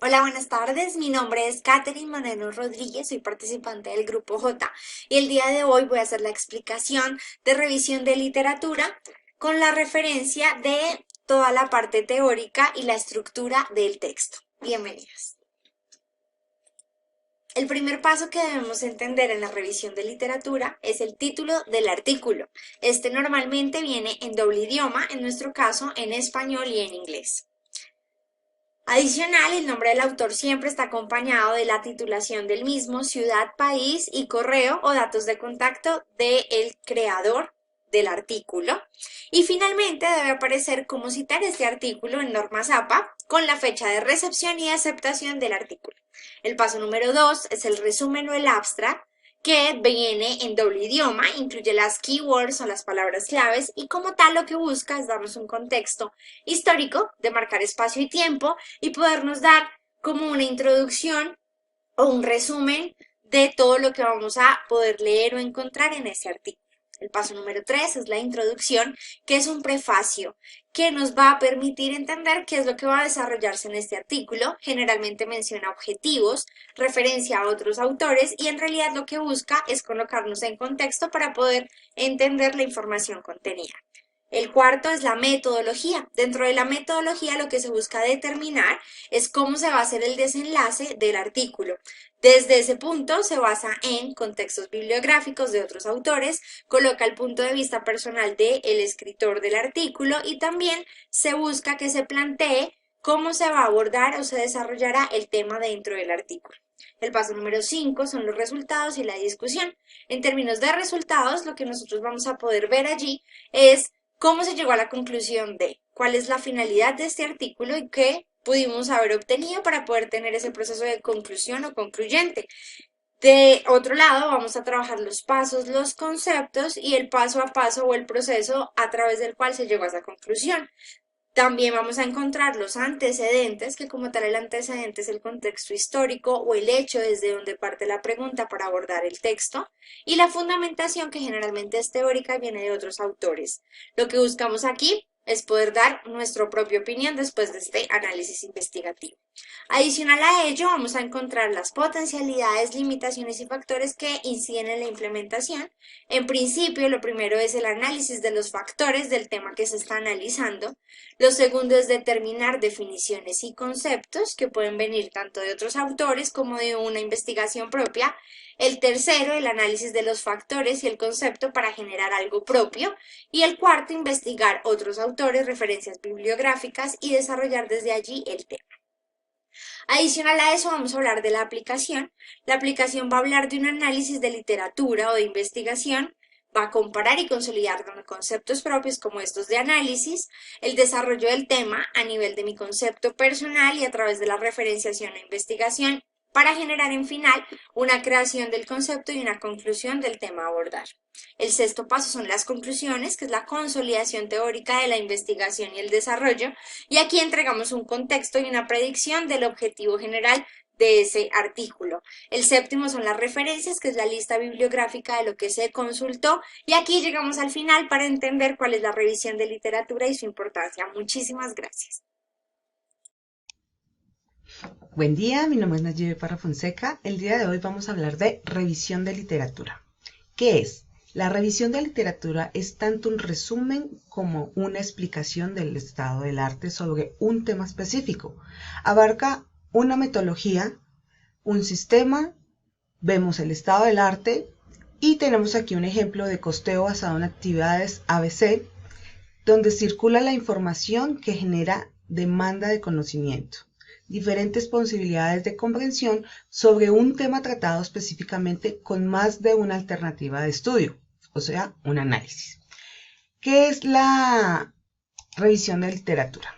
Hola, buenas tardes. Mi nombre es Katherine Moreno Rodríguez, soy participante del Grupo J y el día de hoy voy a hacer la explicación de revisión de literatura con la referencia de toda la parte teórica y la estructura del texto. Bienvenidas. El primer paso que debemos entender en la revisión de literatura es el título del artículo. Este normalmente viene en doble idioma, en nuestro caso en español y en inglés. Adicional, el nombre del autor siempre está acompañado de la titulación del mismo, ciudad, país y correo o datos de contacto del creador del artículo. Y finalmente debe aparecer cómo citar este artículo en normas APA con la fecha de recepción y aceptación del artículo. El paso número 2 es el resumen o el abstract, que viene en doble idioma, incluye las keywords o las palabras claves y como tal lo que busca es darnos un contexto histórico, de marcar espacio y tiempo y podernos dar como una introducción o un resumen de todo lo que vamos a poder leer o encontrar en ese artículo. El paso número 3 es la introducción, que es un prefacio que nos va a permitir entender qué es lo que va a desarrollarse en este artículo. Generalmente menciona objetivos, referencia a otros autores y en realidad lo que busca es colocarnos en contexto para poder entender la información contenida. El cuarto es la metodología. Dentro de la metodología lo que se busca determinar es cómo se va a hacer el desenlace del artículo. Desde ese punto se basa en contextos bibliográficos de otros autores, coloca el punto de vista personal del escritor del artículo y también se busca que se plantee cómo se va a abordar o se desarrollará el tema dentro del artículo. El paso número 5 son los resultados y la discusión. En términos de resultados, lo que nosotros vamos a poder ver allí es cómo se llegó a la conclusión de cuál es la finalidad de este artículo y qué pudimos haber obtenido para poder tener ese proceso de conclusión o concluyente. De otro lado, vamos a trabajar los pasos, los conceptos y el paso a paso o el proceso a través del cual se llegó a esa conclusión. También vamos a encontrar los antecedentes, que como tal el antecedente es el contexto histórico o el hecho desde donde parte la pregunta para abordar el texto, y la fundamentación, que generalmente es teórica y viene de otros autores. Lo que buscamos aquí es poder dar nuestra propia opinión después de este análisis investigativo. Adicional a ello, vamos a encontrar las potencialidades, limitaciones y factores que inciden en la implementación. En principio, lo primero es el análisis de los factores del tema que se está analizando. Lo segundo es determinar definiciones y conceptos que pueden venir tanto de otros autores como de una investigación propia. El tercero, el análisis de los factores y el concepto para generar algo propio. Y el cuarto, investigar otros autores, referencias bibliográficas y desarrollar desde allí el tema. Adicional a eso, vamos a hablar de la aplicación. La aplicación va a hablar de un análisis de literatura o de investigación, va a comparar y consolidar conceptos propios como estos de análisis, el desarrollo del tema a nivel de mi concepto personal y a través de la referenciación e investigación para generar en final una creación del concepto y una conclusión del tema a abordar. El sexto paso son las conclusiones, que es la consolidación teórica de la investigación y el desarrollo, y aquí entregamos un contexto y una predicción del objetivo general de ese artículo. El séptimo son las referencias, que es la lista bibliográfica de lo que se consultó, y aquí llegamos al final para entender cuál es la revisión de literatura y su importancia. Muchísimas gracias. Buen día, mi nombre es Nayib Parra Fonseca. El día de hoy vamos a hablar de revisión de literatura. ¿Qué es? La revisión de literatura es tanto un resumen como una explicación del estado del arte sobre un tema específico. Abarca una metodología, un sistema, vemos el estado del arte y tenemos aquí un ejemplo de costeo basado en actividades ABC, donde circula la información que genera demanda de conocimiento, diferentes posibilidades de comprensión sobre un tema tratado específicamente con más de una alternativa de estudio, o sea, un análisis. ¿Qué es la revisión de literatura?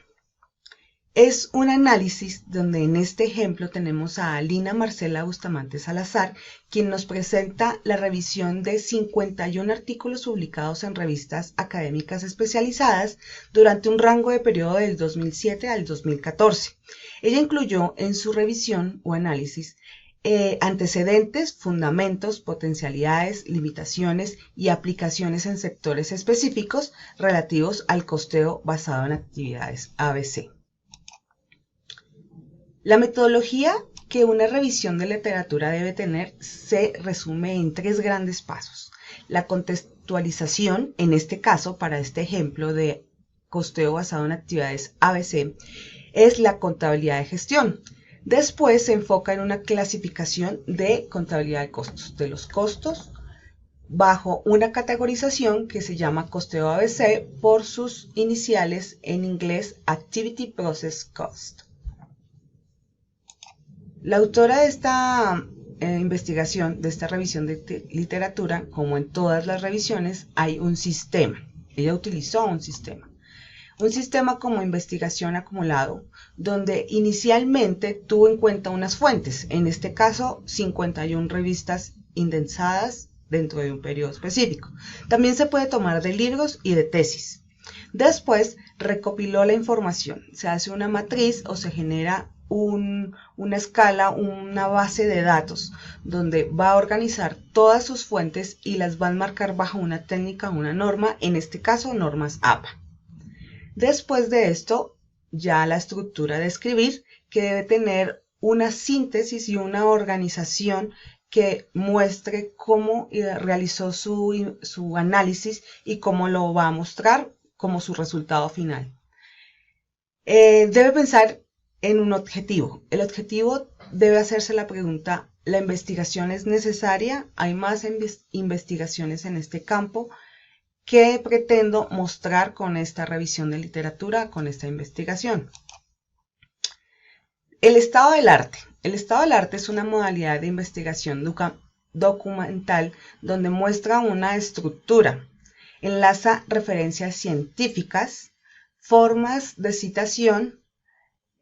Es un análisis donde en este ejemplo tenemos a Lina Marcela Bustamante Salazar, quien nos presenta la revisión de 51 artículos publicados en revistas académicas especializadas durante un rango de periodo del 2007 al 2014. Ella incluyó en su revisión o análisis antecedentes, fundamentos, potencialidades, limitaciones y aplicaciones en sectores específicos relativos al costeo basado en actividades ABC. La metodología que una revisión de literatura debe tener se resume en 3 grandes pasos. La contextualización, en este caso, para este ejemplo de costeo basado en actividades ABC, es la contabilidad de gestión. Después se enfoca en una clasificación de contabilidad de costos, de los costos, bajo una categorización que se llama costeo ABC por sus iniciales en inglés Activity Process Cost. La autora de esta investigación, de esta revisión de literatura, como en todas las revisiones, hay un sistema. Ella utilizó un sistema. Un sistema como investigación acumulado, donde inicialmente tuvo en cuenta unas fuentes, en este caso 51 revistas indexadas dentro de un periodo específico. También se puede tomar de libros y de tesis. Después recopiló la información, se hace una matriz o se genera una escala, una base de datos, donde va a organizar todas sus fuentes y las va a marcar bajo una técnica, una norma, en este caso normas APA. Después de esto, ya la estructura de escribir, que debe tener una síntesis y una organización que muestre cómo realizó su análisis y cómo lo va a mostrar como su resultado final. Debe pensar en un objetivo. El objetivo debe hacerse la pregunta, ¿la investigación es necesaria? ¿Hay más investigaciones en este campo? ¿Qué pretendo mostrar con esta revisión de literatura, con esta investigación? El estado del arte. El estado del arte es una modalidad de investigación documental donde muestra una estructura, enlaza referencias científicas, formas de citación,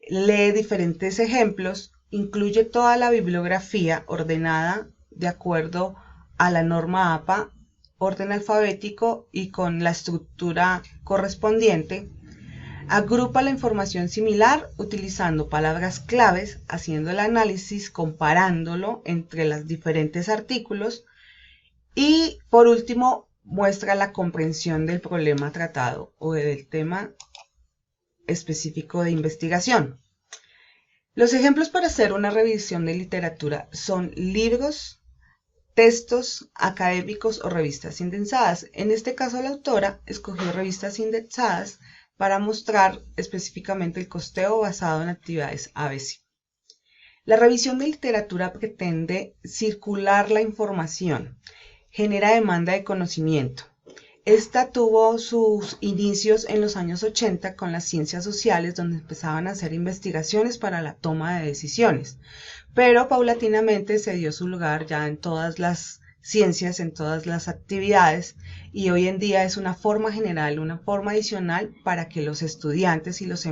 lee diferentes ejemplos, incluye toda la bibliografía ordenada de acuerdo a la norma APA, orden alfabético y con la estructura correspondiente. Agrupa la información similar utilizando palabras claves, haciendo el análisis, comparándolo entre los diferentes artículos y, por último, muestra la comprensión del problema tratado o del tema específico de investigación. Los ejemplos para hacer una revisión de literatura son libros, textos académicos o revistas indexadas. En este caso, la autora escogió revistas indexadas para mostrar específicamente el costeo basado en actividades ABC. La revisión de literatura pretende circular la información, genera demanda de conocimiento. Esta tuvo sus inicios en los años 80 con las ciencias sociales, donde empezaban a hacer investigaciones para la toma de decisiones, pero paulatinamente se dio su lugar ya en todas las ciencias, en todas las actividades, y hoy en día es una forma general, una forma adicional para que los estudiantes y los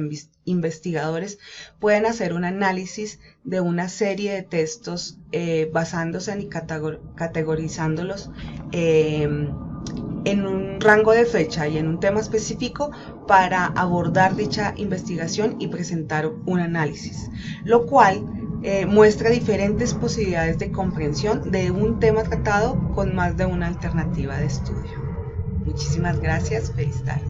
investigadores puedan hacer un análisis de una serie de textos basándose en y categorizándolos en un rango de fecha y en un tema específico para abordar dicha investigación y presentar un análisis, lo cual muestra diferentes posibilidades de comprensión de un tema tratado con más de una alternativa de estudio. Muchísimas gracias, feliz tarde.